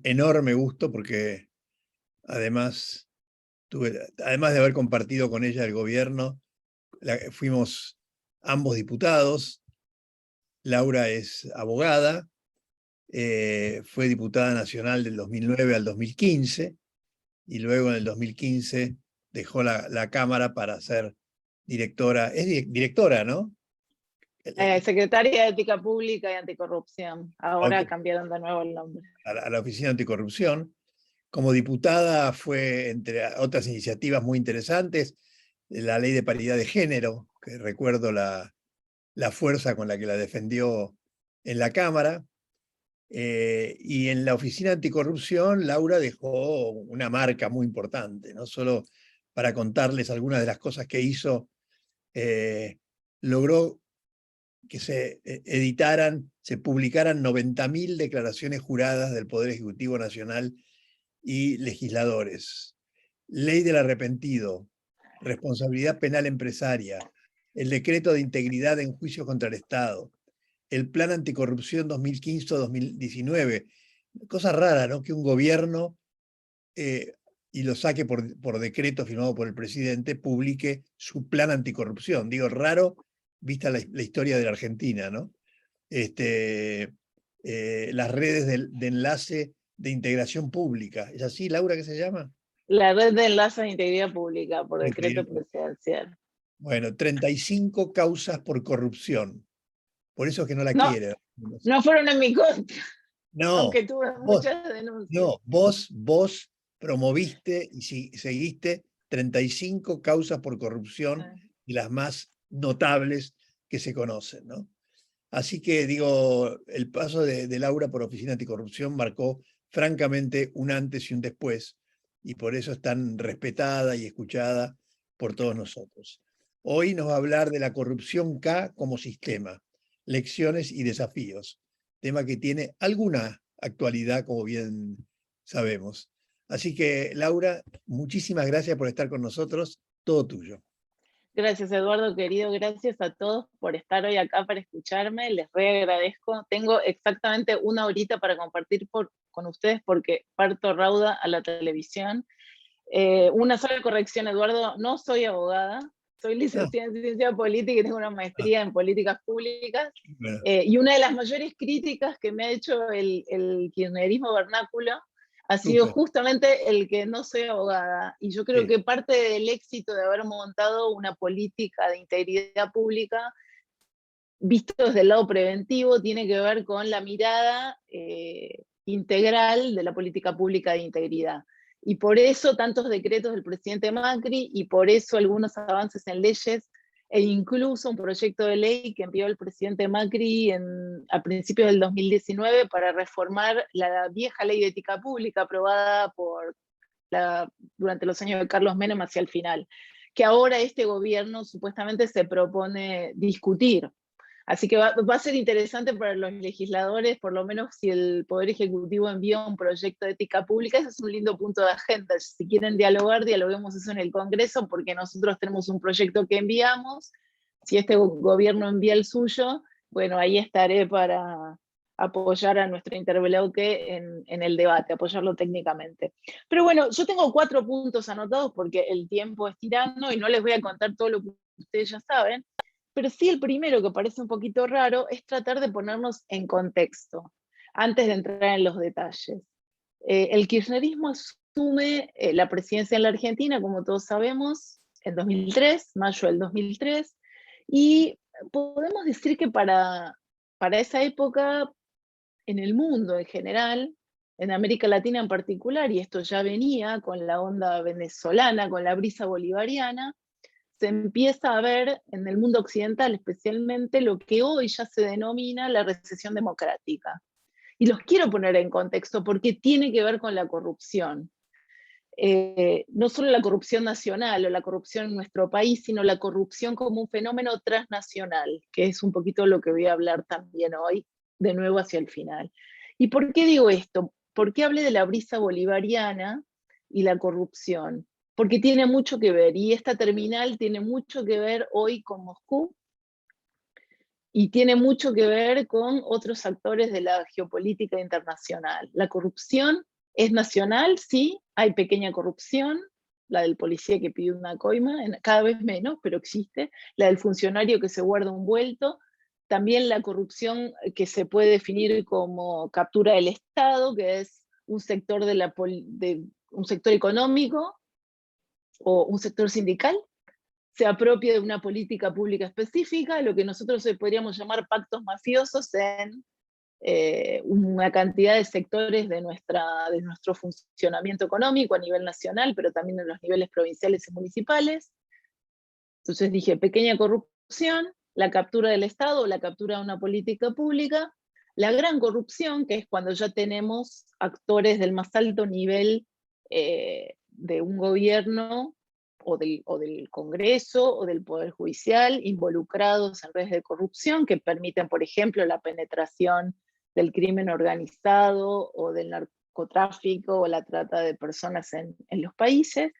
enorme gusto porque además, además de haber compartido con ella el gobierno, fuimos ambos diputados. Laura es abogada, fue diputada nacional del 2009 al 2015 y luego en el 2015 dejó la Cámara para ser directora, es directora, ¿no? Secretaria de Ética Pública y Anticorrupción. Ahora Okay. cambiaron de nuevo el nombre. A la Oficina Anticorrupción. Como diputada fue, entre otras iniciativas muy interesantes, la ley de paridad de género, que recuerdo la fuerza con la que la defendió en la Cámara. Y en la Oficina Anticorrupción, Laura dejó una marca muy importante, no solo para contarles algunas de las cosas que hizo, logró que se editaran, se publicaran 90.000 declaraciones juradas del Poder Ejecutivo Nacional y legisladores. Ley del arrepentido, responsabilidad penal empresaria, el decreto de integridad en juicio contra el Estado, el plan anticorrupción 2015-2019. Cosa rara, ¿no? Que un gobierno, y lo saque por decreto firmado por el presidente, publique su plan anticorrupción. Digo, raro, vista la historia de la Argentina, ¿no? Las redes de enlace de integración pública. ¿Es así, Laura, que se llama? La red de enlaces de integridad pública por decreto presidencial. Bueno, 35 causas por corrupción. Por eso es que no la No, quiere. no fueron en mi contra, No, aunque tuve muchas denuncias. no, vos promoviste y seguiste 35 causas por corrupción y las más notables que se conocen, ¿no? Así que digo, el paso de Laura por Oficina Anticorrupción marcó francamente un antes y un después, y por eso es tan respetada y escuchada por todos nosotros. Hoy nos va a hablar de la corrupción K como sistema, lecciones y desafíos, tema que tiene alguna actualidad, como bien sabemos. Así que, Laura, muchísimas gracias por estar con nosotros, todo tuyo. Gracias, Eduardo, querido. Gracias a todos por estar hoy acá para escucharme. Les agradezco. Tengo exactamente una horita para compartir con ustedes porque parto rauda a la televisión. Una sola corrección, Eduardo. No soy abogada. Soy licenciada en Ciencia Política y tengo una maestría en Políticas Públicas. Bueno. Y una de las mayores críticas que me ha hecho el kirchnerismo vernáculo ha sido justamente el que no soy abogada. Y yo creo que parte del éxito de haber montado una política de integridad pública, visto desde el lado preventivo, tiene que ver con la mirada integral de la política pública de integridad. Y por eso tantos decretos del presidente Macri, y por eso algunos avances en leyes, e incluso un proyecto de ley que envió el presidente Macri a principios del 2019 para reformar la vieja ley de ética pública aprobada durante los años de Carlos Menem hacia el final, que ahora este gobierno supuestamente se propone discutir. Así que va a ser interesante para los legisladores, por lo menos si el Poder Ejecutivo envía un proyecto de ética pública, ese es un lindo punto de agenda. Si quieren dialogar, dialoguemos eso en el Congreso, porque nosotros tenemos un proyecto que enviamos. Si este gobierno envía el suyo, bueno, ahí estaré para apoyar a nuestro interbloque en el debate, apoyarlo técnicamente. Pero bueno, yo tengo 4 puntos anotados porque el tiempo es tirano y no les voy a contar todo lo que ustedes ya saben. Pero sí, el primero, que parece un poquito raro, es tratar de ponernos en contexto, antes de entrar en los detalles. El kirchnerismo asume la presidencia en la Argentina, como todos sabemos, en 2003, mayo del 2003, y podemos decir que para esa época, en el mundo en general, en América Latina en particular, y esto ya venía con la onda venezolana, con la brisa bolivariana, se empieza a ver en el mundo occidental especialmente lo que hoy ya se denomina la recesión democrática. Y los quiero poner en contexto porque tiene que ver con la corrupción. No solo la corrupción nacional o la corrupción en nuestro país, sino la corrupción como un fenómeno transnacional, que es un poquito lo que voy a hablar también hoy, de nuevo hacia el final. ¿Y por qué digo esto? ¿Por qué hablé de la brisa bolivariana y la corrupción? Porque tiene mucho que ver, y esta terminal tiene mucho que ver hoy con Moscú, y tiene mucho que ver con otros actores de la geopolítica internacional. La corrupción es nacional, sí, hay pequeña corrupción, la del policía que pide una coima, cada vez menos, pero existe, la del funcionario que se guarda un vuelto, también la corrupción que se puede definir como captura del Estado, que es un sector, un sector económico o un sector sindical, se apropia de una política pública específica, lo que nosotros podríamos llamar pactos mafiosos en una cantidad de sectores de nuestro funcionamiento económico a nivel nacional, pero también en los niveles provinciales y municipales. Entonces dije, pequeña corrupción, la captura del Estado, la captura de una política pública, la gran corrupción, que es cuando ya tenemos actores del más alto nivel de un gobierno o del Congreso o del Poder Judicial involucrados en redes de corrupción que permiten, por ejemplo, la penetración del crimen organizado o del narcotráfico o la trata de personas en los países.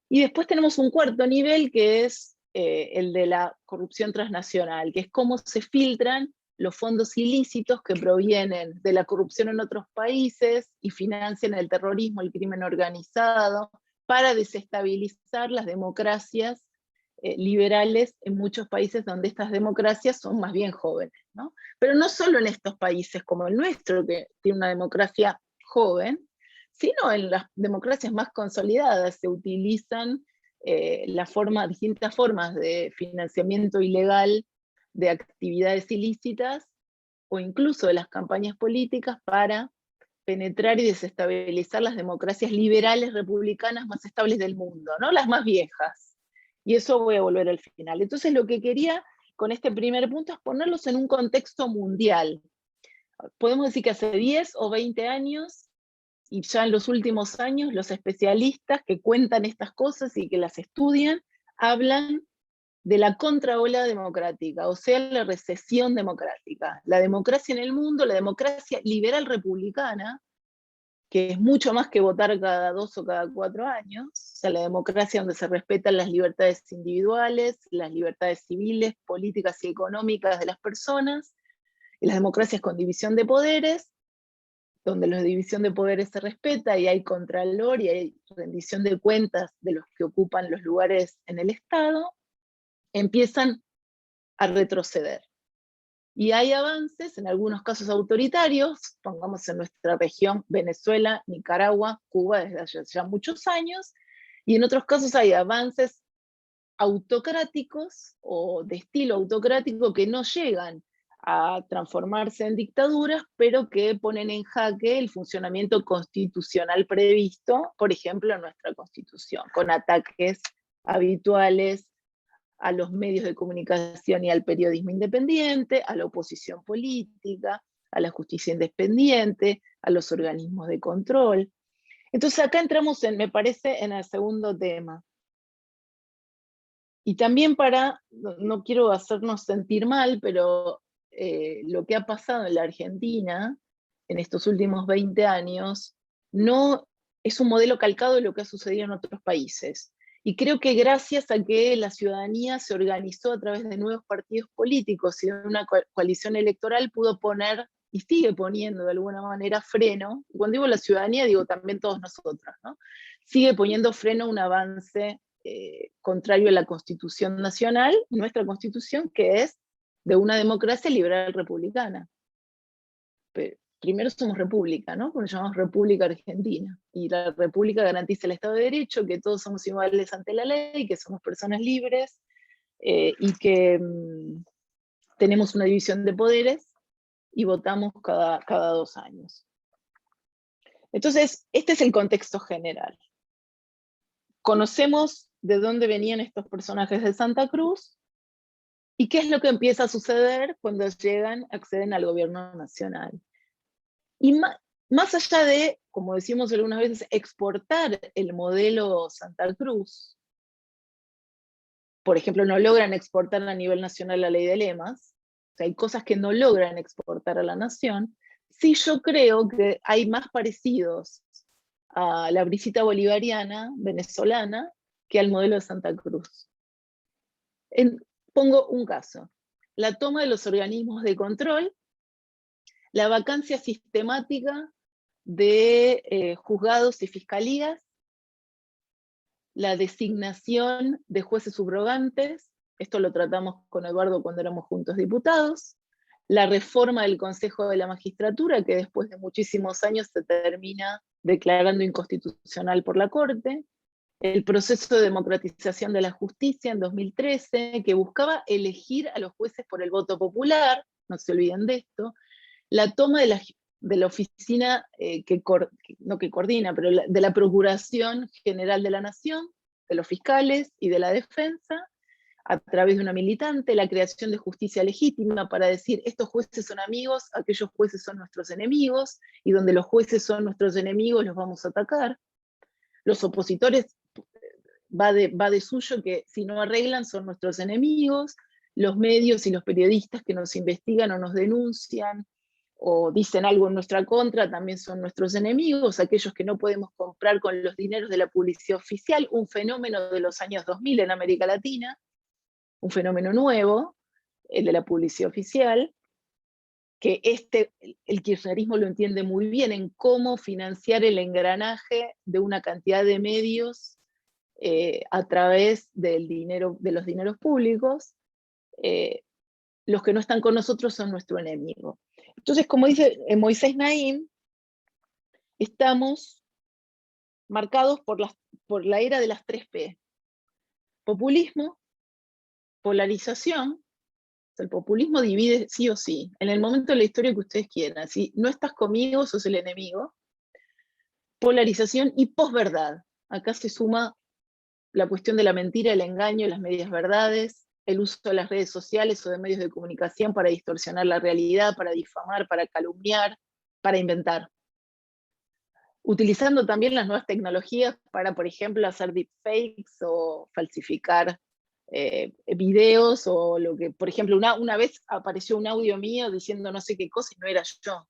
Y después tenemos un cuarto nivel que es el de la corrupción transnacional, que es cómo se filtran los fondos ilícitos que provienen de la corrupción en otros países y financian el terrorismo, el crimen organizado, para desestabilizar las democracias liberales en muchos países donde estas democracias son más bien jóvenes, ¿no? Pero no solo en estos países como el nuestro, que tiene una democracia joven, sino en las democracias más consolidadas se utilizan distintas formas de financiamiento ilegal de actividades ilícitas o incluso de las campañas políticas para penetrar y desestabilizar las democracias liberales republicanas más estables del mundo, ¿no? Las más viejas. Y eso voy a volver al final. Entonces lo que quería con este primer punto es ponerlos en un contexto mundial. Podemos decir que hace 10 o 20 años, y ya en los últimos años, los especialistas que cuentan estas cosas y que las estudian, hablan de la contraola democrática, o sea, la recesión democrática. La democracia en el mundo, la democracia liberal republicana, que es mucho más que votar cada 2 o cada 4 años, o sea, la democracia donde se respetan las libertades individuales, las libertades civiles, políticas y económicas de las personas, y las democracias con división de poderes, donde la división de poderes se respeta y hay contralor y hay rendición de cuentas de los que ocupan los lugares en el Estado, empiezan a retroceder. Y hay avances, en algunos casos autoritarios, pongamos en nuestra región Venezuela, Nicaragua, Cuba desde hace ya muchos años, y en otros casos hay avances autocráticos o de estilo autocrático que no llegan a transformarse en dictaduras, pero que ponen en jaque el funcionamiento constitucional previsto, por ejemplo, en nuestra Constitución, con ataques habituales a los medios de comunicación y al periodismo independiente, a la oposición política, a la justicia independiente, a los organismos de control. Entonces acá entramos, me parece, en el segundo tema. Y también no quiero hacernos sentir mal, pero lo que ha pasado en la Argentina en estos últimos 20 años no es un modelo calcado de lo que ha sucedido en otros países. Y creo que gracias a que la ciudadanía se organizó a través de nuevos partidos políticos y de una coalición electoral pudo poner, y sigue poniendo de alguna manera, freno. Cuando digo la ciudadanía, digo también todos nosotros, ¿no? Sigue poniendo freno a un avance contrario a la Constitución Nacional, nuestra Constitución, que es de una democracia liberal republicana. Pero primero somos república, ¿no? Porque nos llamamos República Argentina. Y la república garantiza el Estado de Derecho, que todos somos iguales ante la ley, que somos personas libres y que tenemos una división de poderes y votamos cada 2 años. Entonces, este es el contexto general. Conocemos de dónde venían estos personajes de Santa Cruz y qué es lo que empieza a suceder cuando acceden al gobierno nacional. Y más allá de, como decimos algunas veces, exportar el modelo Santa Cruz, por ejemplo, no logran exportar a nivel nacional la ley de lemas, o sea, hay cosas que no logran exportar a la nación, sí yo creo que hay más parecidos a la brisita bolivariana venezolana que al modelo de Santa Cruz. Pongo un caso. la toma de los organismos de control, la vacancia sistemática de juzgados y fiscalías, la designación de jueces subrogantes, esto lo tratamos con Eduardo cuando éramos juntos diputados, la reforma del Consejo de la Magistratura, que después de muchísimos años se termina declarando inconstitucional por la Corte, el proceso de democratización de la justicia en 2013, que buscaba elegir a los jueces por el voto popular, no se olviden de esto, la toma de la oficina no que coordina, pero de la Procuración General de la Nación, de los fiscales y de la defensa, a través de una militante, la creación de justicia legítima para decir, estos jueces son amigos, aquellos jueces son nuestros enemigos, y donde los jueces son nuestros enemigos los vamos a atacar. Los opositores va de suyo que si no arreglan son nuestros enemigos, los medios y los periodistas que nos investigan o nos denuncian, o dicen algo en nuestra contra, también son nuestros enemigos, aquellos que no podemos comprar con los dineros de la publicidad oficial, un fenómeno de los años 2000 en América Latina, un fenómeno nuevo, el de la publicidad oficial, que el kirchnerismo lo entiende muy bien en cómo financiar el engranaje de una cantidad de medios a través del dinero, de los dineros públicos. Los que no están con nosotros son nuestro enemigo. Entonces, como dice Moisés Naim, estamos marcados por la era de las 3P. Populismo, polarización. El populismo divide sí o sí, en el momento de la historia que ustedes quieran. Si no estás conmigo, sos el enemigo. Polarización y posverdad. Acá se suma la cuestión de la mentira, el engaño, las medias verdades, el uso de las redes sociales o de medios de comunicación para distorsionar la realidad, para difamar, para calumniar, para inventar. Utilizando también las nuevas tecnologías para, por ejemplo, hacer deepfakes o falsificar videos, o lo que, por ejemplo, una vez apareció un audio mío diciendo no sé qué cosa y no era yo.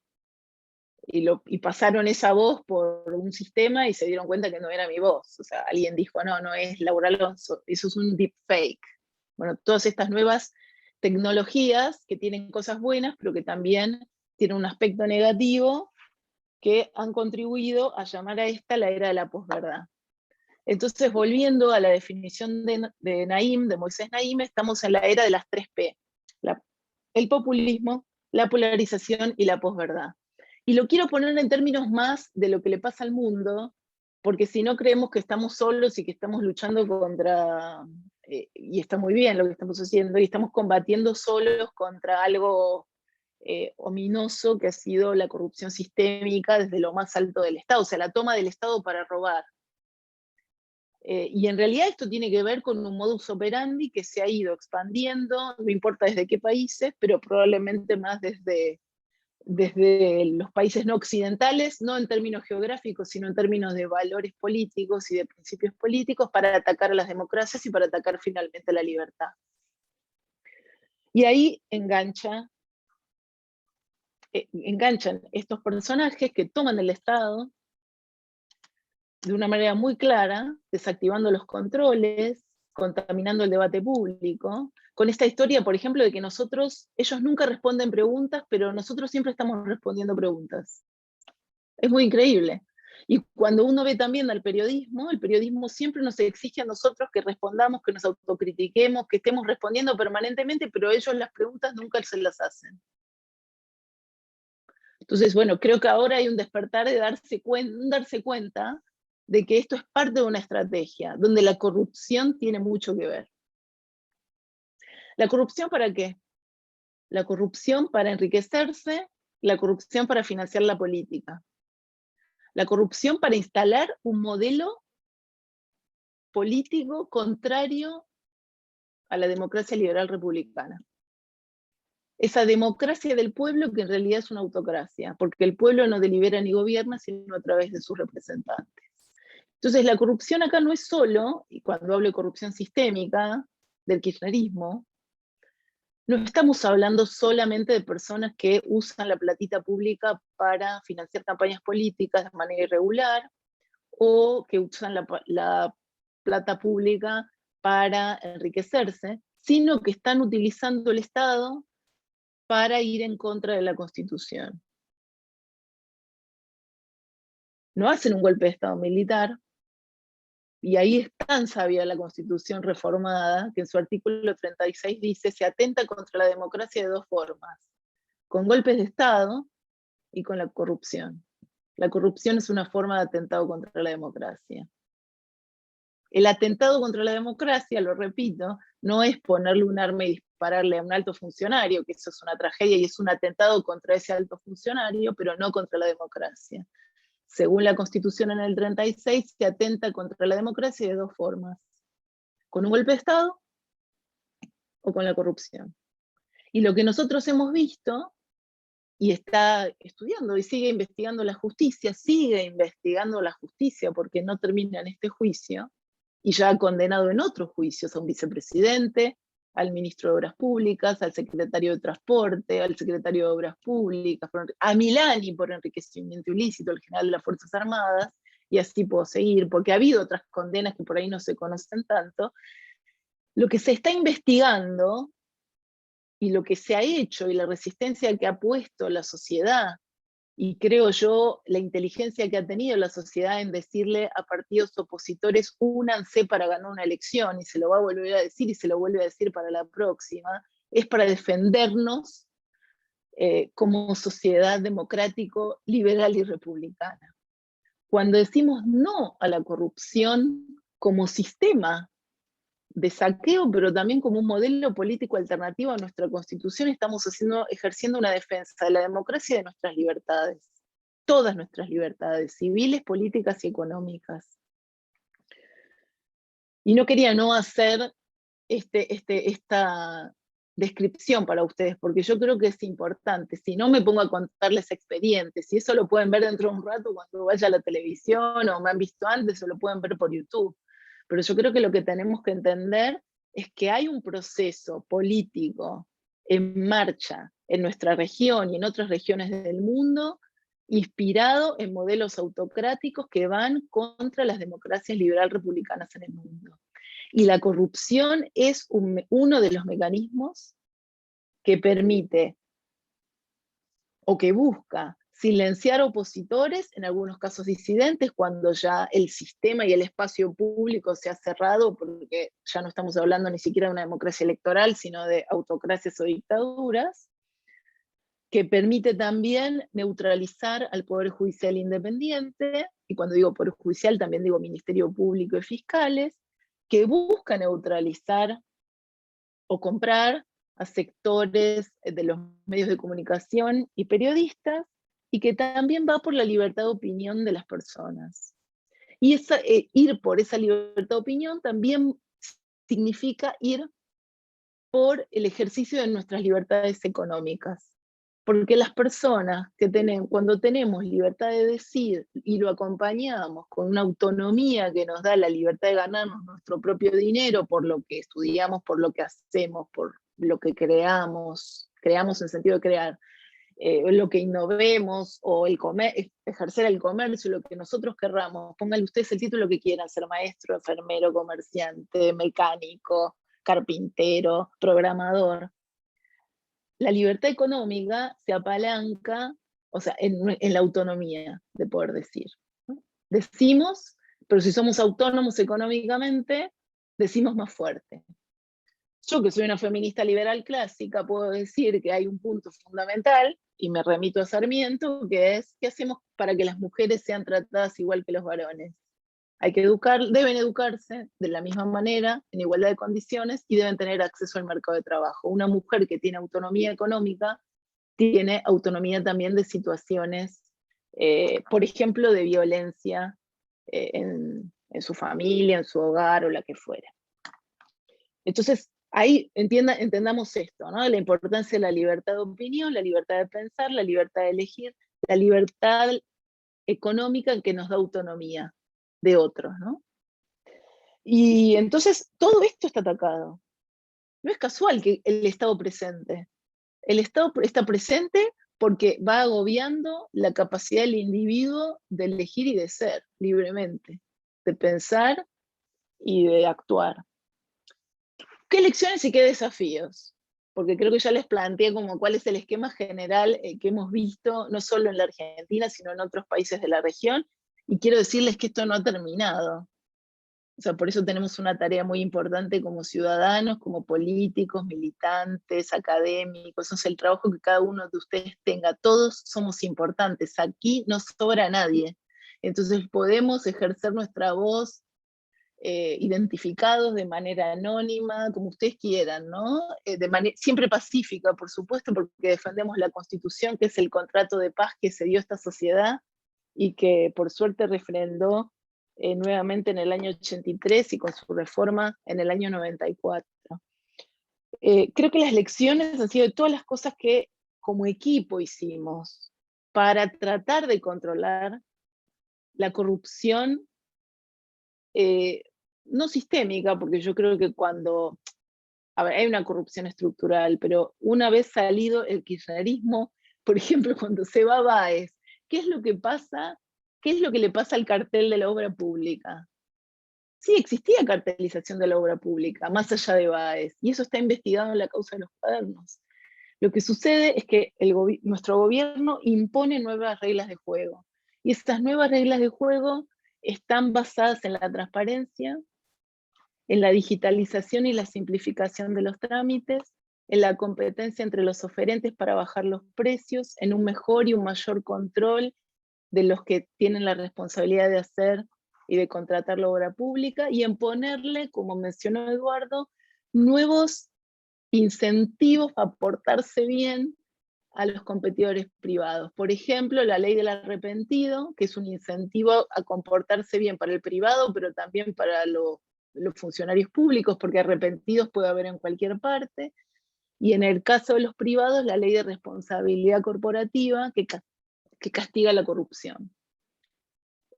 Y pasaron esa voz por un sistema y se dieron cuenta que no era mi voz. O sea, alguien dijo, no es Laura Alonso, eso es un deepfake. Bueno, todas estas nuevas tecnologías que tienen cosas buenas, pero que también tienen un aspecto negativo, que han contribuido a llamar a esta la era de la posverdad. Entonces, volviendo a la definición de Naim, de Moisés Naim, estamos en la era de las 3P. El populismo, la polarización y la posverdad. Y lo quiero poner en términos más de lo que le pasa al mundo, porque si no creemos que estamos solos y que estamos luchando contra, y está muy bien lo que estamos haciendo, y estamos combatiendo solos contra algo ominoso que ha sido la corrupción sistémica desde lo más alto del Estado, o sea, la toma del Estado para robar. Y en realidad esto tiene que ver con un modus operandi que se ha ido expandiendo, no importa desde qué países, pero probablemente más desde los países no occidentales, no en términos geográficos, sino en términos de valores políticos y de principios políticos, para atacar a las democracias y para atacar finalmente la libertad. Y ahí enganchan estos personajes que toman el Estado de una manera muy clara, desactivando los controles, contaminando el debate público, con esta historia, por ejemplo, de que ellos nunca responden preguntas, pero nosotros siempre estamos respondiendo preguntas. Es muy increíble. Y cuando uno ve también al periodismo, el periodismo siempre nos exige a nosotros que respondamos, que nos autocritiquemos, que estemos respondiendo permanentemente, pero ellos las preguntas nunca se las hacen. Entonces, bueno, creo que ahora hay un despertar de darse cuenta de que esto es parte de una estrategia, donde la corrupción tiene mucho que ver. ¿La corrupción para qué? La corrupción para enriquecerse, la corrupción para financiar la política. La corrupción para instalar un modelo político contrario a la democracia liberal republicana. Esa democracia del pueblo que en realidad es una autocracia, porque el pueblo no delibera ni gobierna, sino a través de sus representantes. Entonces la corrupción acá no es solo, y cuando hablo de corrupción sistémica, del kirchnerismo, no estamos hablando solamente de personas que usan la platita pública para financiar campañas políticas de manera irregular, o que usan la plata pública para enriquecerse, sino que están utilizando el Estado para ir en contra de la Constitución. No hacen un golpe de Estado militar, y ahí es tan sabia la Constitución reformada, que en su artículo 36 dice, se atenta contra la democracia de dos formas, con golpes de Estado y con la corrupción. La corrupción es una forma de atentado contra la democracia. El atentado contra la democracia, lo repito, no es ponerle un arma y dispararle a un alto funcionario, que eso es una tragedia y es un atentado contra ese alto funcionario, pero no contra la democracia. Según la Constitución en el 36, se atenta contra la democracia de dos formas, con un golpe de Estado o con la corrupción. Y lo que nosotros hemos visto, y está estudiando y sigue investigando la justicia porque no termina en este juicio, y ya ha condenado en otros juicios a un vicepresidente, al ministro de Obras Públicas, al secretario de Transporte, al secretario de Obras Públicas, a Milani por enriquecimiento ilícito, al general de las Fuerzas Armadas, y así puedo seguir, porque ha habido otras condenas que por ahí no se conocen tanto. Lo que se está investigando y lo que se ha hecho y la resistencia que ha puesto la sociedad, y creo yo la inteligencia que ha tenido la sociedad en decirle a partidos opositores, únanse para ganar una elección, y se lo va a volver a decir y se lo vuelve a decir para la próxima, es para defendernos como sociedad democrático, liberal y republicana. Cuando decimos no a la corrupción como sistema de saqueo, pero también como un modelo político alternativo a nuestra Constitución, estamos ejerciendo una defensa de la democracia y de nuestras libertades, todas nuestras libertades, civiles, políticas y económicas. Y no quería no hacer esta descripción para ustedes, porque yo creo que es importante. Si no me pongo a contarles expedientes, y eso lo pueden ver dentro de un rato cuando vaya a la televisión, o me han visto antes, o lo pueden ver por YouTube. Pero yo creo que lo que tenemos que entender es que hay un proceso político en marcha en nuestra región y en otras regiones del mundo, inspirado en modelos autocráticos que van contra las democracias liberal republicanas en el mundo. Y la corrupción es uno de los mecanismos que permite o que busca silenciar opositores, en algunos casos disidentes, cuando ya el sistema y el espacio público se ha cerrado, porque ya no estamos hablando ni siquiera de una democracia electoral, sino de autocracias o dictaduras, que permite también neutralizar al Poder Judicial independiente, y cuando digo Poder Judicial también digo Ministerio Público y fiscales, que busca neutralizar o comprar a sectores de los medios de comunicación y periodistas, y que también va por la libertad de opinión de las personas. Y ir por esa libertad de opinión también significa ir por el ejercicio de nuestras libertades económicas. Porque las personas que cuando tenemos libertad de decir y lo acompañamos con una autonomía que nos da la libertad de ganarnos nuestro propio dinero por lo que estudiamos, por lo que hacemos, por lo que creamos en sentido de crear, lo que innovemos, o ejercer el comercio, lo que nosotros querramos, pónganle ustedes el título que quieran, ser maestro, enfermero, comerciante, mecánico, carpintero, programador. La libertad económica se apalanca, o sea, en la autonomía de poder decir, ¿no? Decimos, pero si somos autónomos económicamente, decimos más fuerte. Yo, que soy una feminista liberal clásica, puedo decir que hay un punto fundamental, y me remito a Sarmiento, que es, ¿qué hacemos para que las mujeres sean tratadas igual que los varones? Deben educarse de la misma manera, en igualdad de condiciones, y deben tener acceso al mercado de trabajo. Una mujer que tiene autonomía económica tiene autonomía también de situaciones, por ejemplo, de violencia en su familia, en su hogar o la que fuera. Entonces, ahí entendamos esto, ¿no? La importancia de la libertad de opinión, la libertad de pensar, la libertad de elegir, la libertad económica que nos da autonomía de otros, ¿no? Y entonces todo esto está atacado. No es casual que el Estado presente. El Estado está presente porque va agobiando la capacidad del individuo de elegir y de ser libremente, de pensar y de actuar. ¿Qué lecciones y qué desafíos? Porque creo que ya les planteé como cuál es el esquema general que hemos visto, no solo en la Argentina, sino en otros países de la región, y quiero decirles que esto no ha terminado. O sea, por eso tenemos una tarea muy importante como ciudadanos, como políticos, militantes, académicos. Eso es el trabajo que cada uno de ustedes tenga. Todos somos importantes. Aquí no sobra nadie. Entonces podemos ejercer nuestra voz identificados de manera anónima, como ustedes quieran, ¿no? Siempre pacífica, por supuesto, porque defendemos la Constitución, que es el contrato de paz que se dio a esta sociedad y que por suerte refrendó nuevamente en el año 83 y con su reforma en el año 94. Creo que las lecciones han sido de todas las cosas que como equipo hicimos para tratar de controlar la corrupción, no sistémica, porque yo creo que cuando, a ver, hay una corrupción estructural, pero una vez salido el kirchnerismo, por ejemplo, cuando se va Báez, ¿qué es lo que pasa? ¿Qué es lo que le pasa al cartel de la obra pública? Sí, existía cartelización de la obra pública, más allá de Báez, y eso está investigado en la causa de los cuadernos. Lo que sucede es que nuestro gobierno impone nuevas reglas de juego, y estas nuevas reglas de juego están basadas en la transparencia, en la digitalización y la simplificación de los trámites, en la competencia entre los oferentes para bajar los precios, en un mejor y un mayor control de los que tienen la responsabilidad de hacer y de contratar la obra pública, y en ponerle, como mencionó Eduardo, nuevos incentivos a portarse bien a los competidores privados. Por ejemplo, la ley del arrepentido, que es un incentivo a comportarse bien para el privado, pero también para los funcionarios públicos, porque arrepentidos puede haber en cualquier parte. Y en el caso de los privados, la ley de responsabilidad corporativa, que castiga la corrupción.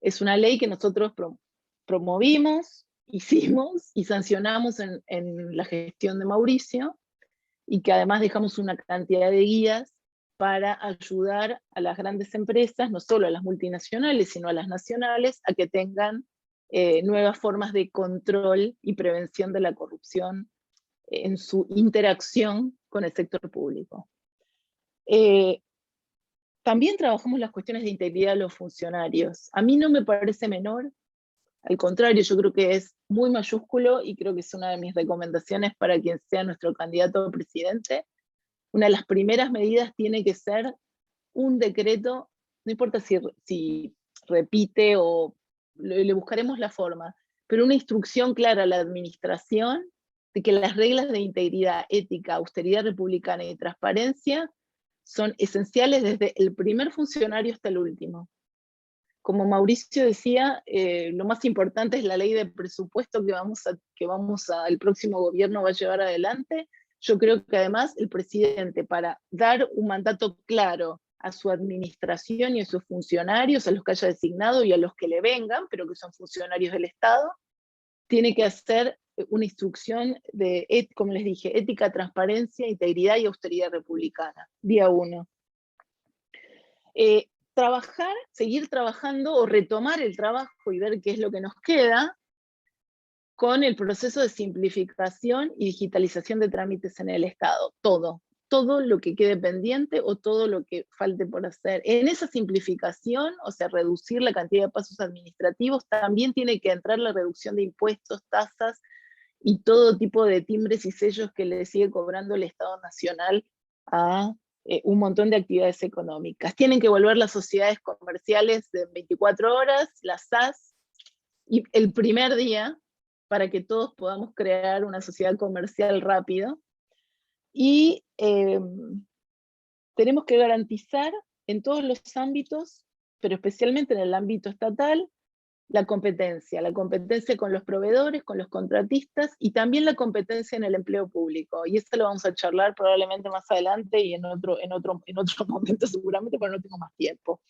Es una ley que nosotros promovimos, hicimos y sancionamos en la gestión de Mauricio, y que además dejamos una cantidad de guías para ayudar a las grandes empresas, no solo a las multinacionales, sino a las nacionales, a que tengan nuevas formas de control y prevención de la corrupción en su interacción con el sector público. También trabajamos las cuestiones de integridad de los funcionarios. A mí no me parece menor, al contrario, yo creo que es muy mayúsculo y creo que es una de mis recomendaciones para quien sea nuestro candidato a presidente. Una de las primeras medidas tiene que ser un decreto, no importa si repite o le buscaremos la forma, pero una instrucción clara a la administración de que las reglas de integridad, ética, austeridad republicana y transparencia son esenciales desde el primer funcionario hasta el último. Como Mauricio decía, lo más importante es la ley de presupuesto que el próximo gobierno va a llevar adelante. Yo creo que además el presidente, para dar un mandato claro a su administración y a sus funcionarios, a los que haya designado y a los que le vengan, pero que son funcionarios del Estado, tiene que hacer una instrucción de, como les dije, ética, transparencia, integridad y austeridad republicana. Día 1. Seguir trabajando o retomar el trabajo y ver qué es lo que nos queda con el proceso de simplificación y digitalización de trámites en el Estado. Todo lo que quede pendiente o todo lo que falte por hacer. En esa simplificación, o sea, reducir la cantidad de pasos administrativos, también tiene que entrar la reducción de impuestos, tasas y todo tipo de timbres y sellos que le sigue cobrando el Estado Nacional a un montón de actividades económicas. Tienen que volver las sociedades comerciales de 24 horas, las SAS, y el primer día, para que todos podamos crear una sociedad comercial rápido. Y tenemos que garantizar en todos los ámbitos, pero especialmente en el ámbito estatal, la competencia con los proveedores, con los contratistas, y también la competencia en el empleo público. Y esto lo vamos a charlar probablemente más adelante y en otro momento seguramente, pero no tengo más tiempo.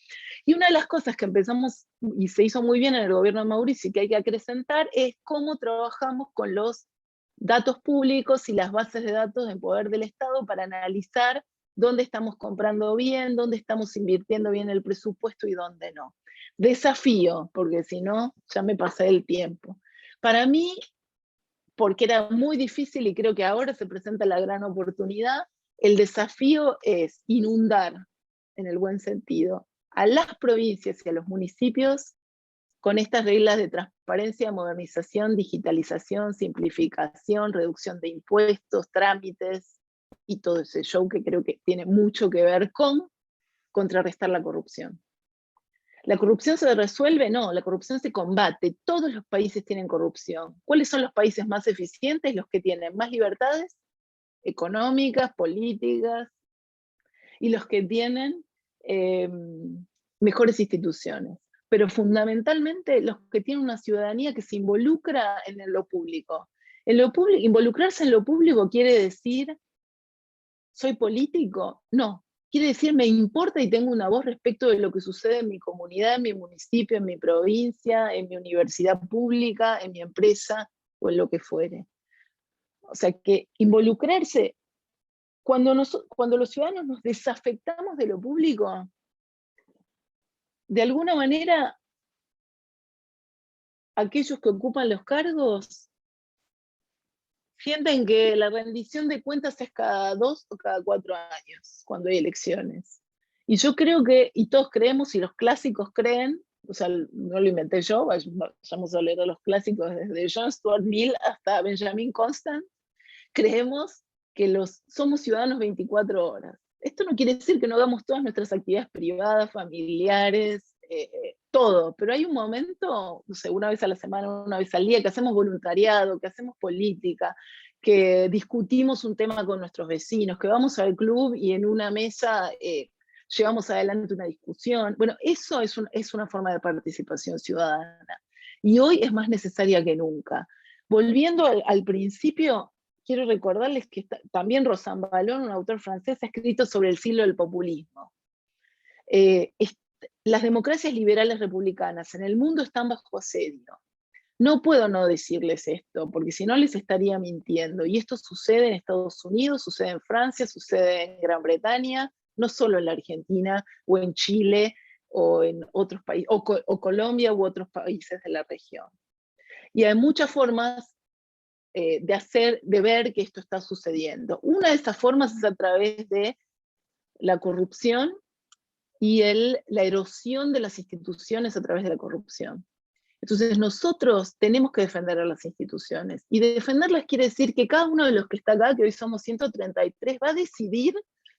Y una de las cosas que empezamos y se hizo muy bien en el gobierno de Mauricio y que hay que acrecentar es cómo trabajamos con los datos públicos y las bases de datos en poder del Estado para analizar dónde estamos comprando bien, dónde estamos invirtiendo bien el presupuesto y dónde no. Desafío, porque si no, ya me pasé el tiempo. Para mí, porque era muy difícil y creo que ahora se presenta la gran oportunidad. El desafío es inundar, en el buen sentido, a las provincias y a los municipios con estas reglas de transparencia, modernización, digitalización, simplificación, reducción de impuestos, trámites y todo ese show que creo que tiene mucho que ver con contrarrestar la corrupción. ¿La corrupción se resuelve? No, la corrupción se combate. Todos los países tienen corrupción. ¿Cuáles son los países más eficientes? Los que tienen más libertades económicas, políticas, y los que tienen mejores instituciones. Pero fundamentalmente los que tienen una ciudadanía que se involucra en lo público. Involucrarse en lo público quiere decir, ¿soy político? No. Quiere decir, me importa y tengo una voz respecto de lo que sucede en mi comunidad, en mi municipio, en mi provincia, en mi universidad pública, en mi empresa o en lo que fuere. O sea que involucrarse, cuando los ciudadanos nos desafectamos de lo público, de alguna manera, aquellos que ocupan los cargos sienten que la rendición de cuentas es cada 2 o cada 4 años, cuando hay elecciones. Y yo creo que, y todos creemos, y los clásicos creen, o sea, no lo inventé yo, vayamos a leer a los clásicos desde John Stuart Mill hasta Benjamin Constant, creemos que somos ciudadanos 24 horas. Esto no quiere decir que no hagamos todas nuestras actividades privadas, familiares, todo, pero hay un momento, no sé, una vez a la semana, una vez al día, que hacemos voluntariado, que hacemos política, que discutimos un tema con nuestros vecinos, que vamos al club y en una mesa llevamos adelante una discusión. Bueno, eso es una forma de participación ciudadana. Y hoy es más necesaria que nunca. Volviendo al principio, quiero recordarles que también Rosan Ballon, un autor francés, ha escrito sobre el siglo del populismo. Las democracias liberales republicanas en el mundo están bajo asedio. No puedo no decirles esto, porque si no les estaría mintiendo. Y esto sucede en Estados Unidos, sucede en Francia, sucede en Gran Bretaña, no solo en la Argentina, o en Chile, o en otros países, o Colombia, u otros países de la región. Y hay muchas formas de ver que esto está sucediendo. Una de esas formas es a través de la corrupción y la erosión de las instituciones a través de la corrupción. Entonces nosotros tenemos que defender a las instituciones, y defenderlas quiere decir que cada uno de los que está acá, que hoy somos 133, va a decidir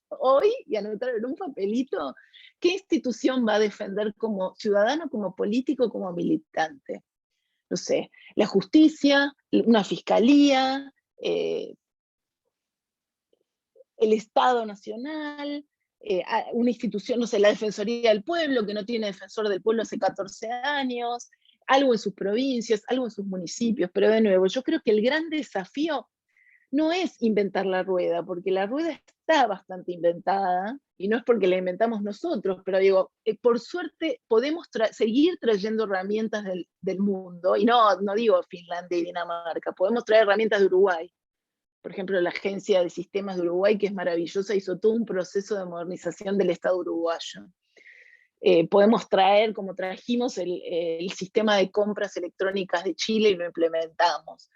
hoy y anotar en un papelito qué institución va a defender como ciudadano, como político, como militante. No sé, la justicia, una fiscalía, el Estado Nacional, una institución, no sé, la Defensoría del Pueblo, que no tiene defensor del pueblo hace 14 años, algo en sus provincias, algo en sus municipios, pero de nuevo, yo creo que el gran desafío no es inventar la rueda, porque la rueda está bastante inventada, y no es porque la inventamos nosotros, pero digo, por suerte podemos seguir trayendo herramientas del mundo, y no digo Finlandia y Dinamarca, podemos traer herramientas de Uruguay. Por ejemplo, la Agencia de Sistemas de Uruguay, que es maravillosa, hizo todo un proceso de modernización del Estado uruguayo. Podemos traer, como trajimos el sistema de compras electrónicas de Chile y lo implementamos.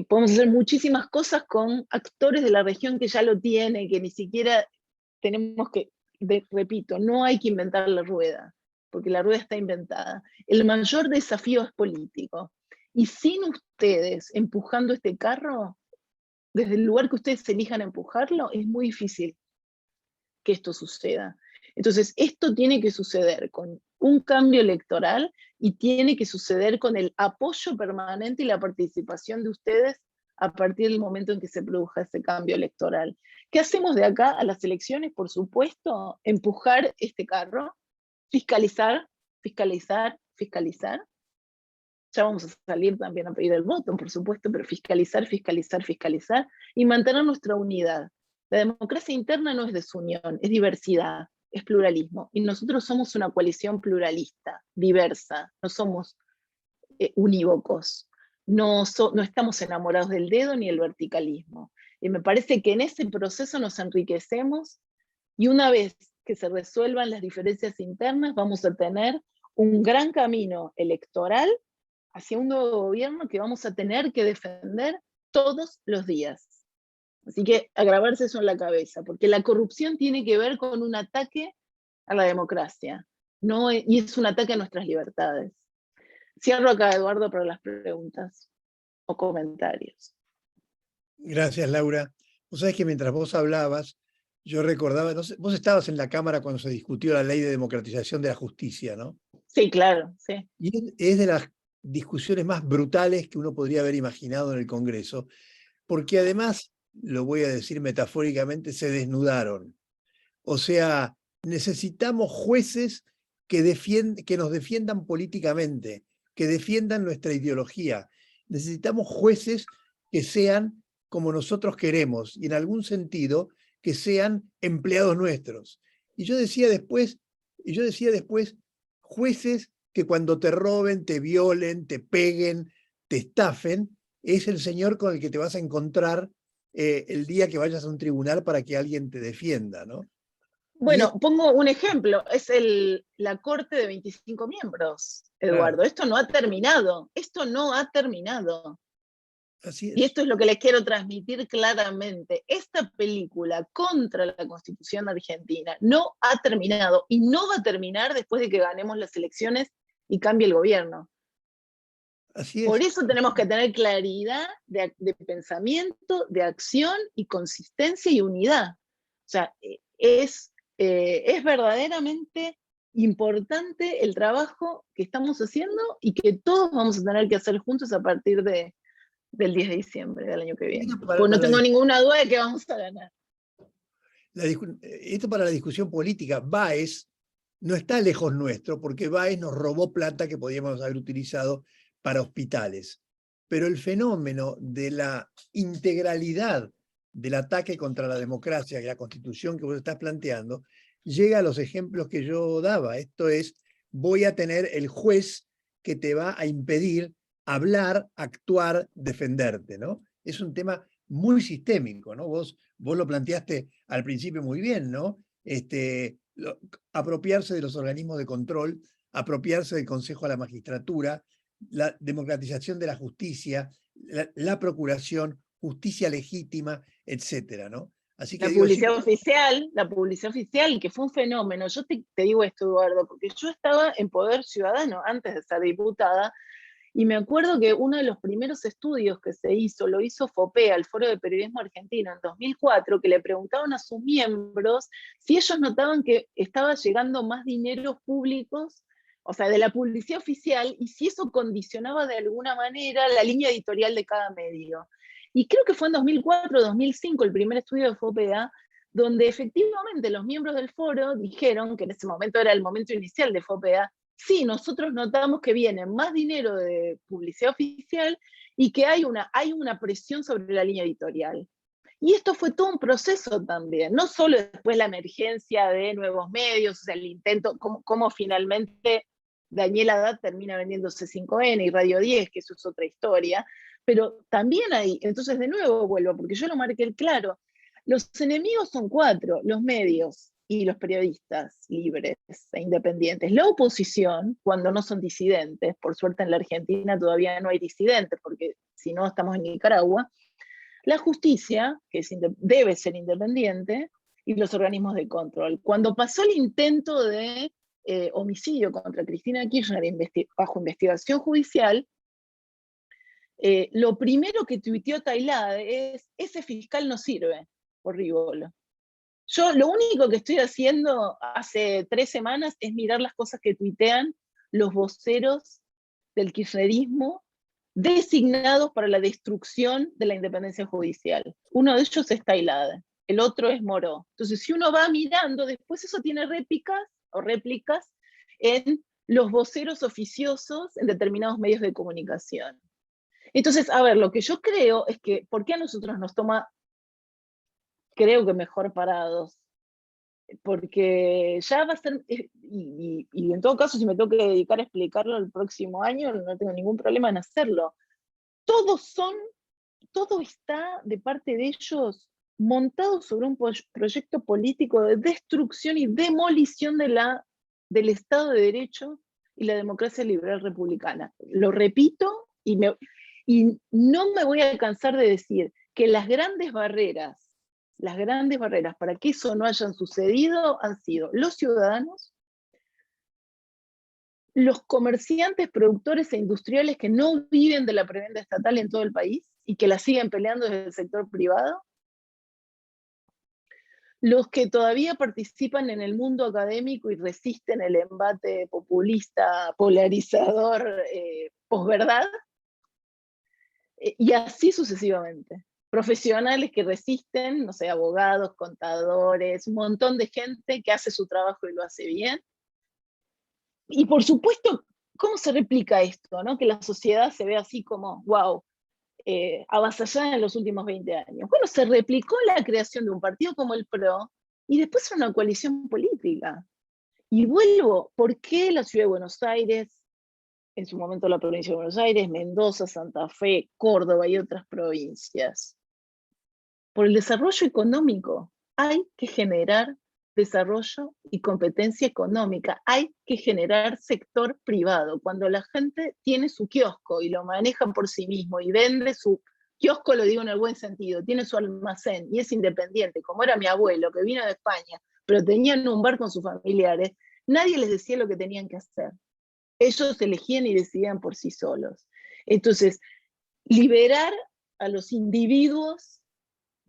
Podemos hacer muchísimas cosas con actores de la región que ya lo tienen, que ni siquiera tenemos que, repito, no hay que inventar la rueda, porque la rueda está inventada. El mayor desafío es político. Y sin ustedes empujando este carro, desde el lugar que ustedes elijan empujarlo, es muy difícil que esto suceda. Entonces, esto tiene que suceder con un cambio electoral y tiene que suceder con el apoyo permanente y la participación de ustedes a partir del momento en que se produzca ese cambio electoral. ¿Qué hacemos de acá a las elecciones? Por supuesto, empujar este carro, fiscalizar, fiscalizar, fiscalizar. Ya vamos a salir también a pedir el voto, por supuesto, pero fiscalizar, fiscalizar, fiscalizar y mantener nuestra unidad. La democracia interna no es desunión, es diversidad, es pluralismo. Y nosotros somos una coalición pluralista, diversa, no somos unívocos. No estamos enamorados del dedo ni del verticalismo. Y me parece que en ese proceso nos enriquecemos, y una vez que se resuelvan las diferencias internas, vamos a tener un gran camino electoral hacia un nuevo gobierno que vamos a tener que defender todos los días. Así que a grabarse eso en la cabeza, porque la corrupción tiene que ver con un ataque a la democracia, no, y es un ataque a nuestras libertades. Cierro acá, Eduardo, para las preguntas o comentarios. Gracias, Laura. Vos sabés que mientras vos hablabas, yo recordaba, no sé, vos estabas en la Cámara cuando se discutió la ley de democratización de la justicia, ¿no? Sí, claro, sí. Y es de las discusiones más brutales que uno podría haber imaginado en el Congreso, porque además, lo voy a decir metafóricamente, se desnudaron. O sea, necesitamos jueces que nos defiendan políticamente, que defiendan nuestra ideología. Necesitamos jueces que sean como nosotros queremos y en algún sentido que sean empleados nuestros. Y yo decía después, jueces que cuando te roben, te violen, te peguen, te estafen, es el señor con el que te vas a encontrar el día que vayas a un tribunal para que alguien te defienda, ¿no? Bueno, pongo un ejemplo, es la Corte de 25 miembros, Eduardo. Claro. Esto no ha terminado, esto no ha terminado. Así Y es. esto es lo que les quiero transmitir claramente. Esta película contra la Constitución argentina no ha terminado y no va a terminar después de que ganemos las elecciones y cambie el gobierno. Así Por es. eso tenemos que tener claridad de pensamiento, de acción y consistencia y unidad. O sea, es verdaderamente importante el trabajo que estamos haciendo y que todos vamos a tener que hacer juntos a partir del 10 de diciembre del año que viene. Pues no tengo ninguna duda de que vamos a ganar. Esto para la discusión política. Báez no está lejos nuestro, porque Báez nos robó plata que podíamos haber utilizado para hospitales. Pero el fenómeno de la integralidad del ataque contra la democracia y la Constitución que vos estás planteando, llega a los ejemplos que yo daba. Esto es, voy a tener el juez que te va a impedir hablar, actuar, defenderte, ¿no? Es un tema muy sistémico, ¿no? Vos lo planteaste al principio muy bien, ¿no? Apropiarse de los organismos de control, apropiarse del Consejo a la Magistratura, la democratización de la justicia, la procuración, justicia legítima, etcétera, ¿no? Así que La publicidad oficial, que fue un fenómeno. Yo te digo esto, Eduardo, porque yo estaba en Poder Ciudadano antes de ser diputada, y me acuerdo que uno de los primeros estudios que se hizo, lo hizo FOPEA, el Foro de Periodismo Argentino, en 2004, que le preguntaban a sus miembros si ellos notaban que estaba llegando más dineros públicos, o sea, de la publicidad oficial, y si eso condicionaba de alguna manera la línea editorial de cada medio. Y creo que fue en 2004 2005 el primer estudio de FOPEA, donde efectivamente los miembros del foro dijeron, que en ese momento era el momento inicial de FOPEA, sí, nosotros notamos que viene más dinero de publicidad oficial y que hay una presión sobre la línea editorial. Y esto fue todo un proceso también, no solo después la emergencia de nuevos medios, o sea, el intento, cómo finalmente Daniel Haddad termina vendiendo C5N y Radio 10, que eso es otra historia, pero también hay, entonces de nuevo vuelvo, porque yo lo marqué claro, los enemigos son 4, los medios y los periodistas libres e independientes. La oposición, cuando no son disidentes, por suerte en la Argentina todavía no hay disidentes, porque si no estamos en Nicaragua, la justicia, que debe ser independiente, y los organismos de control. Cuando pasó el intento de homicidio contra Cristina Kirchner bajo investigación judicial, lo primero que tuiteó Tailade es: ese fiscal no sirve, por Rivolo. Yo lo único que estoy haciendo hace 3 semanas es mirar las cosas que tuitean los voceros del kirchnerismo designados para la destrucción de la independencia judicial. Uno de ellos es Tailade, el otro es Moró. Entonces, si uno va mirando, después eso tiene réplicas en los voceros oficiosos en determinados medios de comunicación. Entonces, a ver, lo que yo creo es que, ¿por qué a nosotros nos toma, creo que mejor parados? Porque ya va a ser, y en todo caso, si me tengo que dedicar a explicarlo el próximo año, no tengo ningún problema en hacerlo. Todo está de parte de ellos montado sobre un proyecto político de destrucción y demolición del Estado de Derecho y la democracia liberal republicana. Lo repito, y Y no me voy a cansar de decir que las grandes barreras para que eso no hayan sucedido han sido los ciudadanos, los comerciantes, productores e industriales que no viven de la prebenda estatal en todo el país y que la siguen peleando desde el sector privado, los que todavía participan en el mundo académico y resisten el embate populista, polarizador, posverdad, y así sucesivamente. Profesionales que resisten, no sé, abogados, contadores, un montón de gente que hace su trabajo y lo hace bien. Y por supuesto, ¿cómo se replica esto? ¿No? Que la sociedad se ve así como, wow, avasallada en los últimos 20 años. Bueno, se replicó la creación de un partido como el PRO y después una coalición política. Y vuelvo, ¿por qué la Ciudad de Buenos Aires, en su momento la provincia de Buenos Aires, Mendoza, Santa Fe, Córdoba y otras provincias? Por el desarrollo económico. Hay que generar desarrollo y competencia económica. Hay que generar sector privado. Cuando la gente tiene su kiosco y lo maneja por sí mismo y vende su kiosco, lo digo en el buen sentido, tiene su almacén y es independiente, como era mi abuelo que vino de España, pero tenían un bar con sus familiares, nadie les decía lo que tenían que hacer. Ellos elegían y decidían por sí solos. Entonces, liberar a los individuos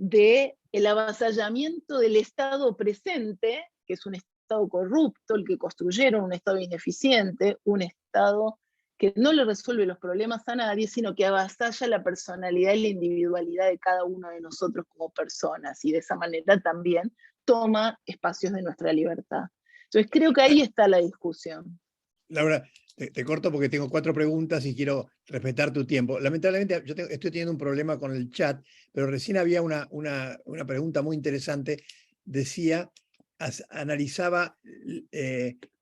del avasallamiento del Estado presente, que es un Estado corrupto, el que construyeron, un Estado ineficiente, un Estado que no le resuelve los problemas a nadie, sino que avasalla la personalidad y la individualidad de cada uno de nosotros como personas, y de esa manera también toma espacios de nuestra libertad. Entonces creo que ahí está la discusión. Laura, te corto porque tengo 4 preguntas y quiero respetar tu tiempo. Lamentablemente estoy teniendo un problema con el chat, pero recién había una pregunta muy interesante. Decía, analizaba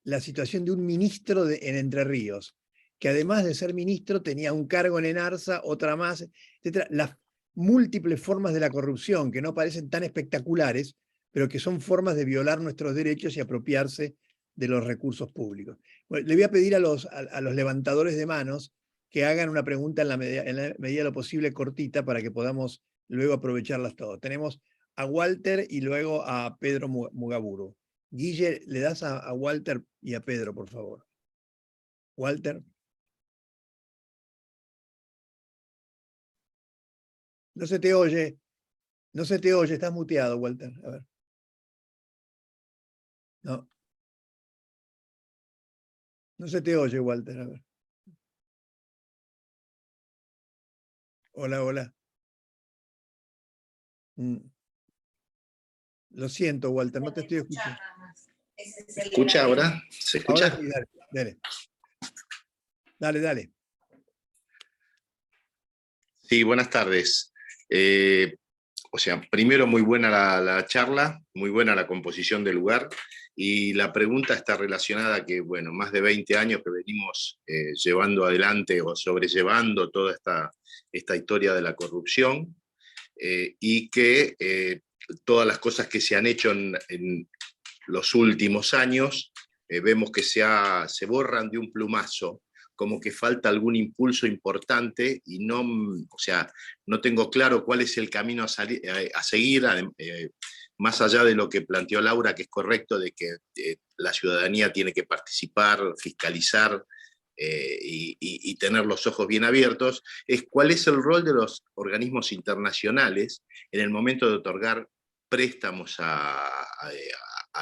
la situación de un ministro en Entre Ríos, que además de ser ministro tenía un cargo en ENARSA, otra más, etc. Las múltiples formas de la corrupción que no parecen tan espectaculares, pero que son formas de violar nuestros derechos y apropiarse de los recursos públicos. Bueno, le voy a pedir a los levantadores de manos que hagan una pregunta en la medida de lo posible cortita para que podamos luego aprovecharlas todas. Tenemos a Walter y luego a Pedro Mugaburu. Guille, le das a Walter y a Pedro, por favor. Walter. No se te oye. No se te oye, estás muteado, Walter. A ver. No. No se te oye, Walter. A ver. Hola, hola. Lo siento, Walter, no te estoy escuchando. ¿Se escucha ahora? ¿Se escucha? Ahora sí, dale. Dale. Sí, buenas tardes. Primero muy buena la charla, muy buena la composición del lugar, y la pregunta está relacionada que, bueno, más de 20 años que venimos llevando adelante o sobrellevando toda esta historia de la corrupción, y que todas las cosas que se han hecho en los últimos años, vemos que se borran de un plumazo, como que falta algún impulso importante y no tengo claro cuál es el camino a seguir, más allá de lo que planteó Laura, que es correcto, de que la ciudadanía tiene que participar, fiscalizar y tener los ojos bien abiertos, es cuál es el rol de los organismos internacionales en el momento de otorgar préstamos a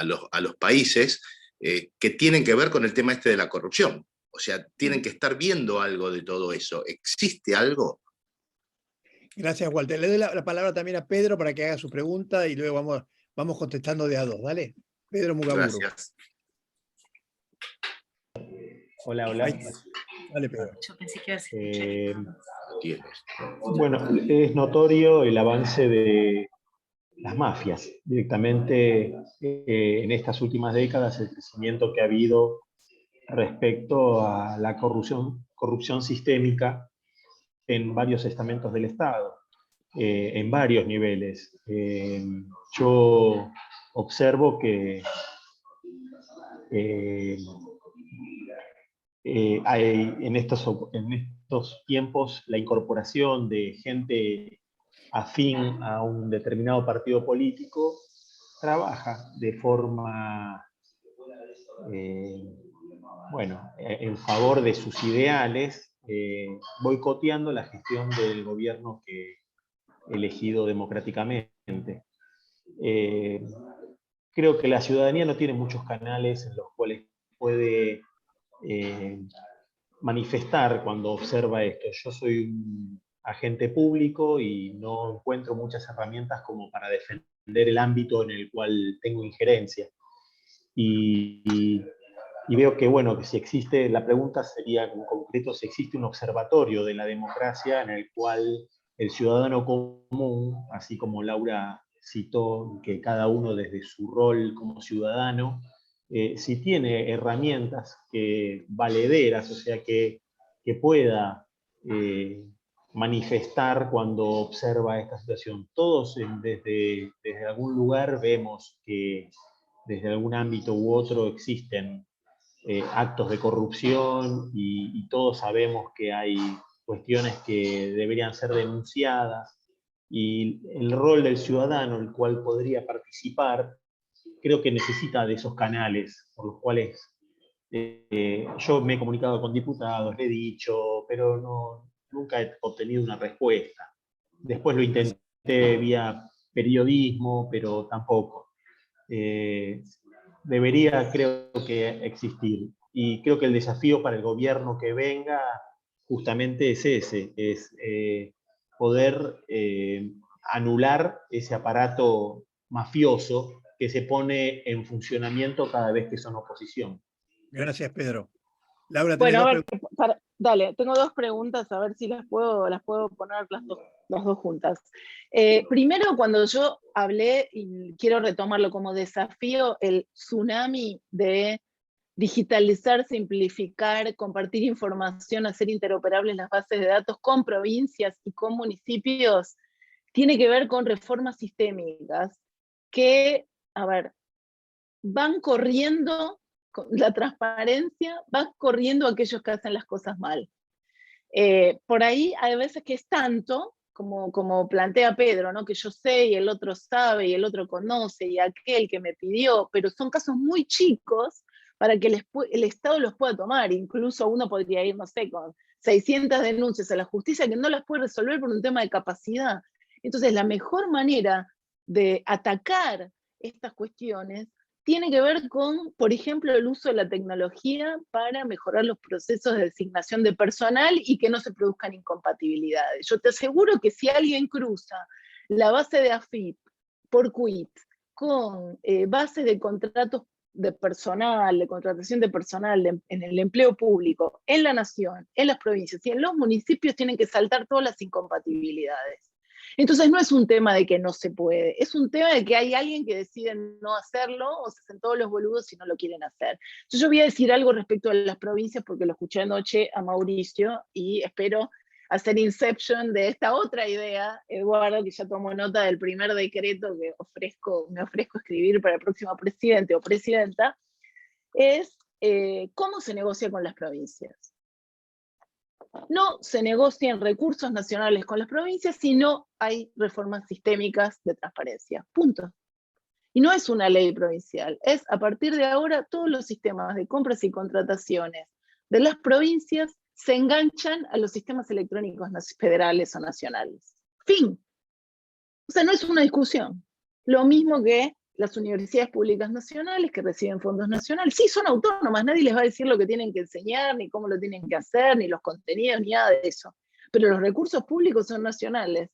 los países que tienen que ver con el tema este de la corrupción. O sea, tienen que estar viendo algo de todo eso. ¿Existe algo? Gracias, Walter. Le doy la palabra también a Pedro para que haga su pregunta y luego vamos contestando de a dos. Dale, Pedro Mugaburu. Gracias. Hola. Dale, Pedro. Yo pensé que iba a Bueno, es notorio el avance de las mafias. Directamente en estas últimas décadas, el crecimiento que ha habido respecto a la corrupción sistémica en varios estamentos del Estado, en varios niveles. Yo observo que hay en estos tiempos la incorporación de gente afín a un determinado partido político trabaja de forma, en favor de sus ideales, boicoteando la gestión del gobierno elegido democráticamente. Creo que la ciudadanía no tiene muchos canales en los cuales puede manifestar cuando observa esto. Yo soy un agente público y no encuentro muchas herramientas como para defender el ámbito en el cual tengo injerencia. Y veo que, bueno, que si existe, la pregunta sería en concreto, si existe un observatorio de la democracia en el cual el ciudadano común, así como Laura citó, que cada uno desde su rol como ciudadano, si tiene herramientas valederas, o sea, que pueda manifestar cuando observa esta situación. Todos desde algún lugar vemos que desde algún ámbito u otro existen actos de corrupción y todos sabemos que hay cuestiones que deberían ser denunciadas, y el rol del ciudadano, el cual podría participar, creo que necesita de esos canales por los cuales yo me he comunicado con diputados, le he dicho, pero nunca he obtenido una respuesta. Después lo intenté vía periodismo, pero tampoco. Debería, creo que, existir. Y creo que el desafío para el gobierno que venga justamente es ese, es poder anular ese aparato mafioso que se pone en funcionamiento cada vez que son oposición. Gracias, Pedro. Laura, bueno, a ver, dale, tengo dos preguntas, a ver si las puedo poner las dos juntas. Primero, cuando yo hablé, y quiero retomarlo como desafío, el tsunami de digitalizar, simplificar, compartir información, hacer interoperables las bases de datos con provincias y con municipios, tiene que ver con reformas sistémicas que, a ver, van corriendo, la transparencia, van corriendo aquellos que hacen las cosas mal. Por ahí hay veces que es tanto, como plantea Pedro, ¿no? Que yo sé y el otro sabe y el otro conoce y aquel que me pidió, pero son casos muy chicos para que el Estado los pueda tomar. Incluso uno podría ir, no sé, con 600 denuncias a la justicia que no las puede resolver por un tema de capacidad. Entonces, la mejor manera de atacar estas cuestiones tiene que ver con, por ejemplo, el uso de la tecnología para mejorar los procesos de designación de personal y que no se produzcan incompatibilidades. Yo te aseguro que si alguien cruza la base de AFIP por quit con bases de contratos de personal, de contratación de personal en el empleo público, en la nación, en las provincias y en los municipios, tienen que saltar todas las incompatibilidades. Entonces no es un tema de que no se puede, es un tema de que hay alguien que decide no hacerlo o se hacen todos los boludos si no lo quieren hacer. Entonces yo voy a decir algo respecto a las provincias porque lo escuché anoche a Mauricio y espero hacer inception de esta otra idea, Eduardo, que ya tomó nota del primer decreto que me ofrezco escribir para el próximo presidente o presidenta, es cómo se negocia con las provincias. No se negocian recursos nacionales con las provincias si no hay reformas sistémicas de transparencia. Punto. Y no es una ley provincial, es a partir de ahora todos los sistemas de compras y contrataciones de las provincias se enganchan a los sistemas electrónicos federales o nacionales. Fin. O sea, no es una discusión. Lo mismo que las universidades públicas nacionales que reciben fondos nacionales. Sí, son autónomas, nadie les va a decir lo que tienen que enseñar, ni cómo lo tienen que hacer, ni los contenidos, ni nada de eso. Pero los recursos públicos son nacionales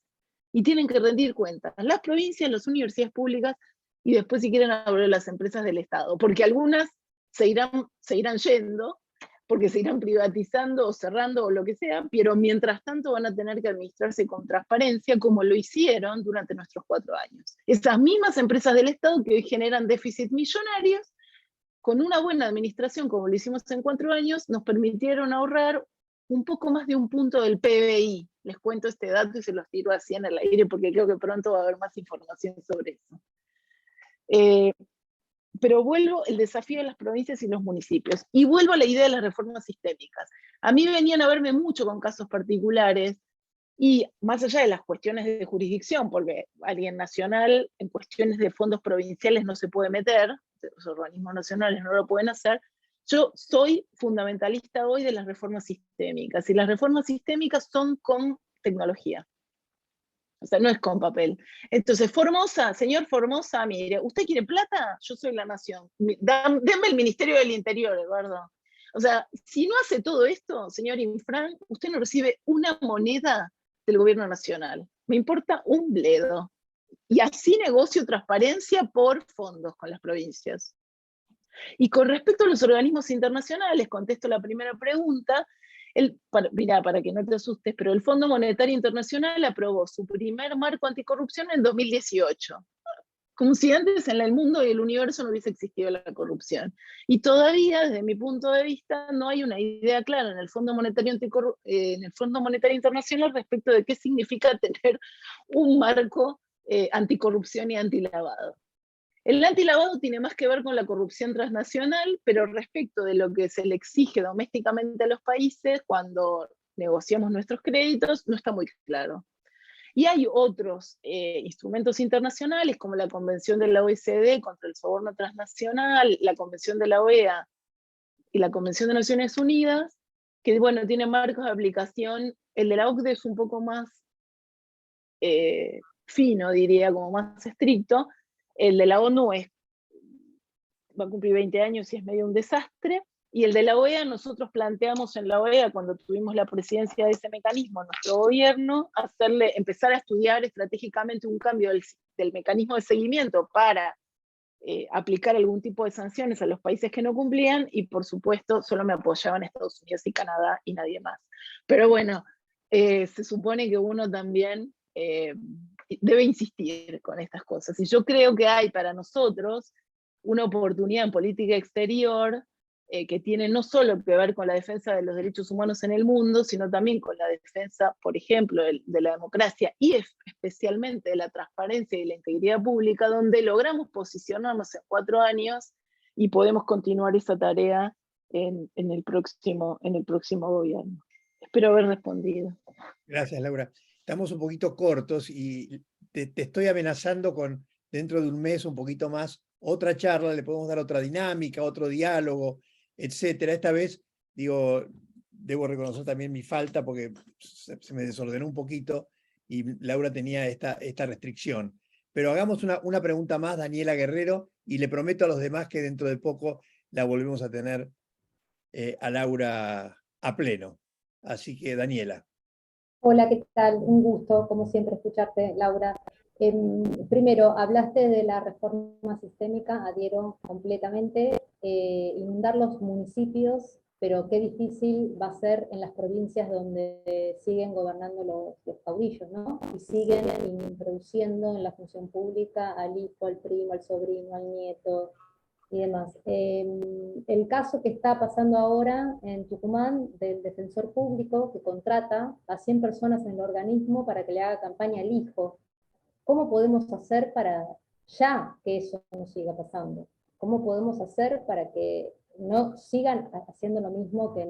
y tienen que rendir cuentas. Las provincias, las universidades públicas y después si quieren abrir las empresas del Estado, porque algunas se irán yendo, porque se irán privatizando o cerrando o lo que sea, pero mientras tanto van a tener que administrarse con transparencia como lo hicieron durante nuestros 4 años. Esas mismas empresas del Estado que hoy generan déficit millonarios, con una buena administración como lo hicimos en 4 años, nos permitieron ahorrar un poco más de 1 punto del PBI. Les cuento este dato y se los tiro así en el aire porque creo que pronto va a haber más información sobre eso. pero vuelvo al desafío de las provincias y los municipios, y vuelvo a la idea de las reformas sistémicas. A mí venían a verme mucho con casos particulares, y más allá de las cuestiones de jurisdicción, porque alguien nacional en cuestiones de fondos provinciales no se puede meter, los organismos nacionales no lo pueden hacer, yo soy fundamentalista hoy de las reformas sistémicas, y las reformas sistémicas son con tecnología. O sea, no es con papel. Entonces, Formosa, señor Formosa, mire, ¿usted quiere plata? Yo soy la nación. Denme el Ministerio del Interior, Eduardo. O sea, si no hace todo esto, señor Infran, usted no recibe una moneda del gobierno nacional. Me importa un bledo. Y así negocio transparencia por fondos con las provincias. Y con respecto a los organismos internacionales, contesto la primera pregunta, para que no te asustes, pero el Fondo Monetario Internacional aprobó su primer marco anticorrupción en 2018, como si antes en el mundo y el universo no hubiese existido la corrupción. Y todavía, desde mi punto de vista, no hay una idea clara en el Fondo Monetario Internacional respecto de qué significa tener un marco anticorrupción y antilavado. El antilavado tiene más que ver con la corrupción transnacional, pero respecto de lo que se le exige domésticamente a los países cuando negociamos nuestros créditos, no está muy claro. Y hay otros instrumentos internacionales, como la Convención de la OECD contra el soborno transnacional, la Convención de la OEA y la Convención de Naciones Unidas, que bueno, tienen marcos de aplicación. El de la OCDE es un poco más fino, diría, como más estricto. El de la ONU va a cumplir 20 años y es medio un desastre. Y el de la OEA, nosotros planteamos en la OEA, cuando tuvimos la presidencia de ese mecanismo en nuestro gobierno, empezar a estudiar estratégicamente un cambio del mecanismo de seguimiento para aplicar algún tipo de sanciones a los países que no cumplían, y por supuesto solo me apoyaban Estados Unidos y Canadá y nadie más. Pero bueno, se supone que uno también debe insistir con estas cosas. Y yo creo que hay para nosotros una oportunidad en política exterior que tiene no solo que ver con la defensa de los derechos humanos en el mundo, sino también con la defensa, por ejemplo, de la democracia y especialmente de la transparencia y la integridad pública, donde logramos posicionarnos en 4 años y podemos continuar esa tarea en el próximo gobierno. Espero haber respondido. Gracias, Laura. Estamos un poquito cortos y te estoy amenazando con, dentro de un mes, un poquito más, otra charla, le podemos dar otra dinámica, otro diálogo, etcétera. Esta vez, digo, debo reconocer también mi falta porque se me desordenó un poquito y Laura tenía esta restricción. Pero hagamos una pregunta más, Daniela Guerrero, y le prometo a los demás que dentro de poco la volvemos a tener a Laura a pleno. Así que, Daniela. Hola, ¿qué tal? Un gusto, como siempre, escucharte, Laura. Primero, hablaste de la reforma sistémica, adhiero completamente, inundar los municipios, pero qué difícil va a ser en las provincias donde siguen gobernando los caudillos, ¿no? Y siguen introduciendo en la función pública al hijo, al primo, al sobrino, al nieto y demás. El caso que está pasando ahora en Tucumán del defensor público que contrata a 100 personas en el organismo para que le haga campaña al hijo. ¿Cómo podemos hacer para ya que eso no siga pasando? ¿Cómo podemos hacer para que no sigan haciendo lo mismo que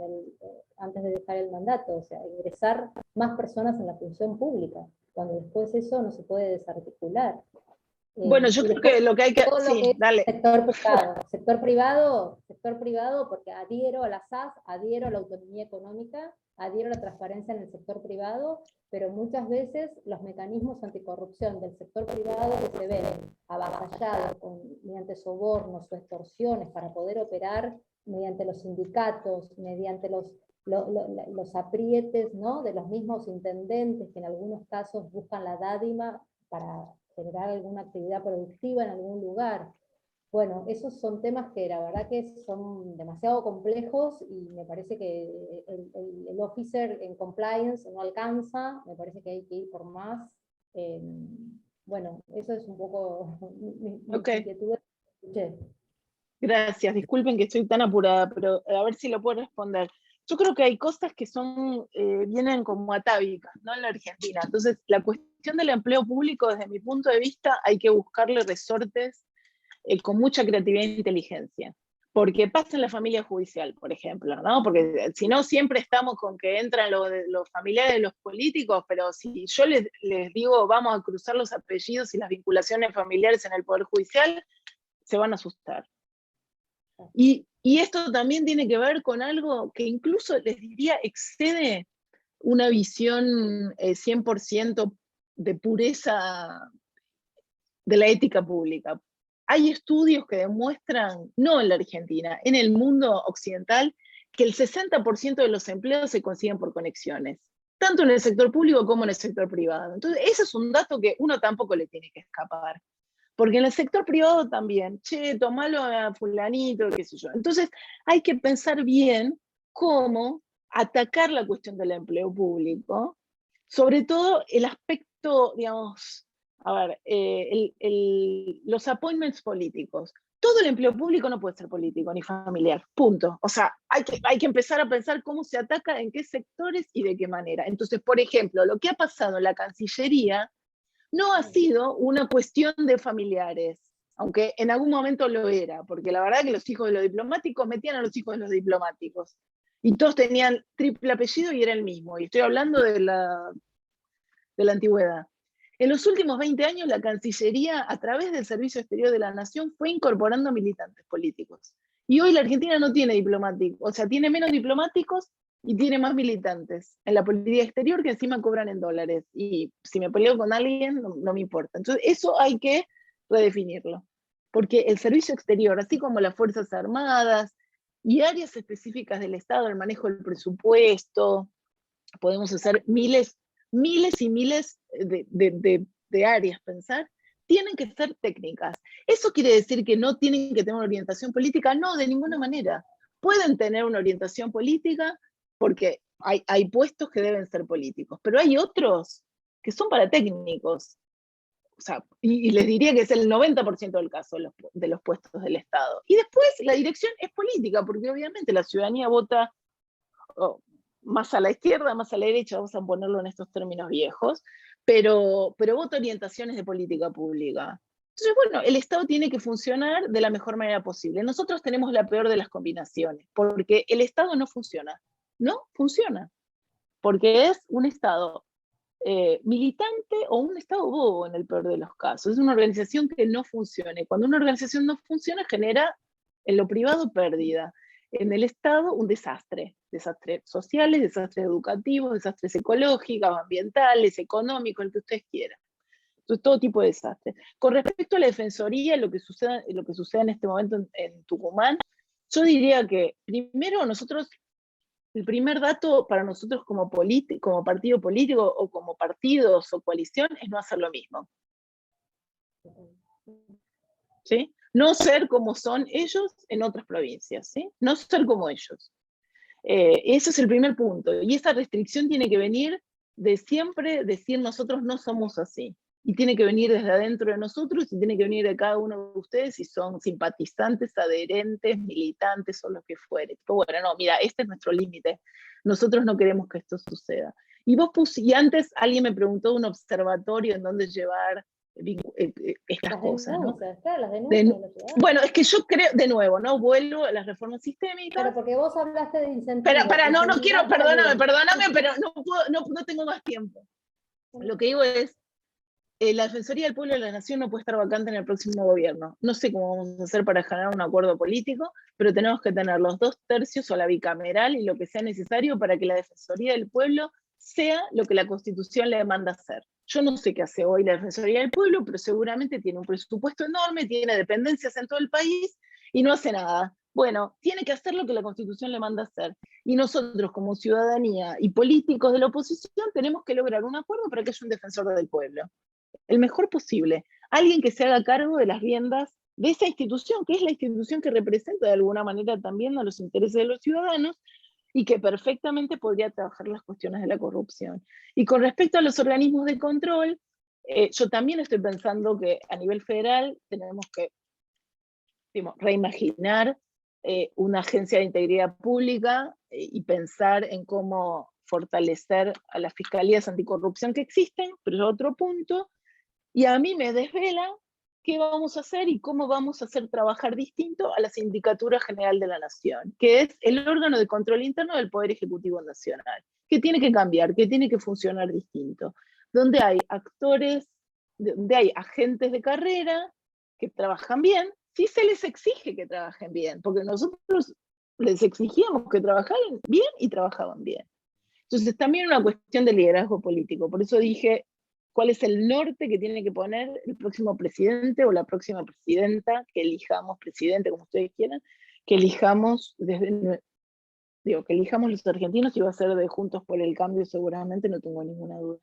antes de dejar el mandato? O sea, ingresar más personas en la función pública, cuando después eso no se puede desarticular. Bueno, yo creo que lo que hay que... Sí, dale. Sector privado, porque adhiero a la SAS, adhiero a la autonomía económica, adhiero a la transparencia en el sector privado, pero muchas veces los mecanismos anticorrupción del sector privado que se ven avasallados mediante sobornos o extorsiones para poder operar mediante los sindicatos, mediante los aprietes, ¿no?, de los mismos intendentes que en algunos casos buscan la dádiva para generar alguna actividad productiva en algún lugar. Bueno, esos son temas que la verdad que son demasiado complejos y me parece que el officer en compliance no alcanza, me parece que hay que ir por más. Bueno, eso es un poco mi inquietud. Gracias, disculpen que estoy tan apurada, pero a ver si lo puedo responder. Yo creo que hay cosas que vienen como atávicas, ¿no?, en la Argentina. Entonces, la cuestión del empleo público, desde mi punto de vista, hay que buscarle resortes con mucha creatividad e inteligencia. Porque pasa en la familia judicial, por ejemplo, ¿no? Porque si no, siempre estamos con que entran los familiares de los políticos, pero si yo les digo, vamos a cruzar los apellidos y las vinculaciones familiares en el Poder Judicial, se van a asustar. Y esto también tiene que ver con algo que incluso, les diría, excede una visión 100% de pureza de la ética pública. Hay estudios que demuestran, no en la Argentina, en el mundo occidental, que el 60% de los empleos se consiguen por conexiones, tanto en el sector público como en el sector privado. Entonces, ese es un dato que uno tampoco le tiene que escapar. Porque en el sector privado también, che, tomalo a fulanito, qué sé yo. Entonces, hay que pensar bien cómo atacar la cuestión del empleo público, sobre todo el aspecto, digamos, a ver, los appointments políticos. Todo el empleo público no puede ser político ni familiar, punto. O sea, hay que empezar a pensar cómo se ataca, en qué sectores y de qué manera. Entonces, por ejemplo, lo que ha pasado en la Cancillería no ha sido una cuestión de familiares, aunque en algún momento lo era, porque la verdad que los hijos de los diplomáticos metían a los hijos de los diplomáticos. Y todos tenían triple apellido y era el mismo. Y estoy hablando de la antigüedad. En los últimos 20 años, la Cancillería, a través del Servicio Exterior de la Nación, fue incorporando militantes políticos. Y hoy la Argentina no tiene diplomáticos, o sea, tiene menos diplomáticos y tiene más militantes en la política exterior, que encima cobran en dólares. Y si me peleo con alguien, no me importa. Entonces, eso hay que redefinirlo. Porque el servicio exterior, así como las Fuerzas Armadas y áreas específicas del Estado, el manejo del presupuesto, podemos hacer miles y miles de áreas, pensar, tienen que ser técnicas. ¿Eso quiere decir que no tienen que tener una orientación política? No, de ninguna manera. Pueden tener una orientación política porque hay puestos que deben ser políticos, pero hay otros que son para técnicos. O sea, y les diría que es el 90% del caso de los puestos del Estado. Y después la dirección es política, porque obviamente la ciudadanía vota más a la izquierda, más a la derecha, vamos a ponerlo en estos términos viejos, pero vota orientaciones de política pública. Entonces, bueno, el Estado tiene que funcionar de la mejor manera posible. Nosotros tenemos la peor de las combinaciones, porque el Estado no funciona. No funciona. Porque es un Estado militante o un Estado bobo en el peor de los casos. Es una organización que no funciona. Y cuando una organización no funciona, genera en lo privado pérdida. En el Estado un desastre. Desastres sociales, desastres educativos, desastres ecológicos, ambientales, económicos, el que ustedes quieran. Entonces, todo tipo de desastres. Con respecto a la Defensoría, lo que sucede en este momento en Tucumán, yo diría que primero nosotros, el primer dato para nosotros como partido político o como partidos o coalición es no hacer lo mismo. ¿Sí? No ser como son ellos en otras provincias, ¿sí? No ser como ellos. Ese es el primer punto. Y esa restricción tiene que venir de siempre decir nosotros no somos así. Y tiene que venir desde adentro de nosotros y tiene que venir de cada uno de ustedes si son simpatizantes, adherentes, militantes o lo que fuere. Pero bueno, no, mira, este es nuestro límite. Nosotros no queremos que esto suceda. Y antes alguien me preguntó un observatorio en donde llevar estas cosas, ¿no? Claro, las denuncias. Bueno, es que yo creo, de nuevo, ¿no? Vuelvo a las reformas sistémicas. Pero porque vos hablaste de incentivos. No quiero, perdóname, pero no tengo más tiempo. Lo que digo es, la Defensoría del Pueblo de la Nación no puede estar vacante en el próximo gobierno. No sé cómo vamos a hacer para generar un acuerdo político, pero tenemos que tener los 2/3 o la bicameral y lo que sea necesario para que la Defensoría del Pueblo sea lo que la Constitución le manda hacer. Yo no sé qué hace hoy la Defensoría del Pueblo, pero seguramente tiene un presupuesto enorme, tiene dependencias en todo el país y no hace nada. Bueno, tiene que hacer lo que la Constitución le manda hacer. Y nosotros como ciudadanía y políticos de la oposición tenemos que lograr un acuerdo para que haya un defensor del pueblo. El mejor posible. Alguien que se haga cargo de las riendas de esa institución, que es la institución que representa de alguna manera también a los intereses de los ciudadanos, y que perfectamente podría trabajar las cuestiones de la corrupción. Y con respecto a los organismos de control, yo también estoy pensando que a nivel federal tenemos que reimaginar una agencia de integridad pública y pensar en cómo fortalecer a las fiscalías anticorrupción que existen, pero es otro punto. Y a mí me desvela qué vamos a hacer y cómo vamos a hacer trabajar distinto a la Sindicatura General de la Nación, que es el órgano de control interno del Poder Ejecutivo Nacional, que tiene que cambiar, que tiene que funcionar distinto, donde hay actores, donde hay agentes de carrera que trabajan bien, sí se les exige que trabajen bien, porque nosotros les exigíamos que trabajaran bien y trabajaban bien. Entonces también una cuestión de liderazgo político, por eso dije, ¿cuál es el norte que tiene que poner el próximo presidente o la próxima presidenta que elijamos, presidente, como ustedes quieran, que elijamos que elijamos los argentinos, y va a ser de Juntos por el Cambio seguramente, no tengo ninguna duda.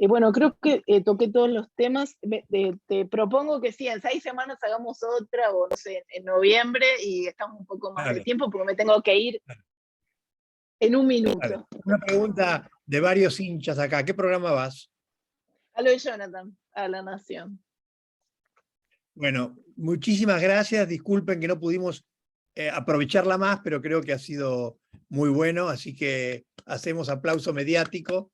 Bueno, creo que toqué todos los temas. Te propongo que sí, en 6 semanas hagamos otra, o no sé, en noviembre, y estamos un poco más de tiempo, porque me tengo que ir en un minuto. Una pregunta de varios hinchas acá. ¿A qué programa vas? A lo de Jonathan, a La Nación. Bueno, muchísimas gracias. Disculpen que no pudimos aprovecharla más, pero creo que ha sido muy bueno, así que hacemos aplauso mediático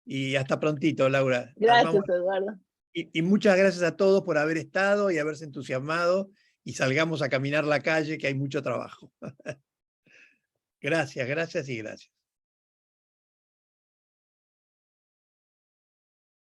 y hasta prontito, Laura. Gracias, Eduardo. Y muchas gracias a todos por haber estado y haberse entusiasmado, y salgamos a caminar la calle, que hay mucho trabajo. Gracias, gracias y gracias.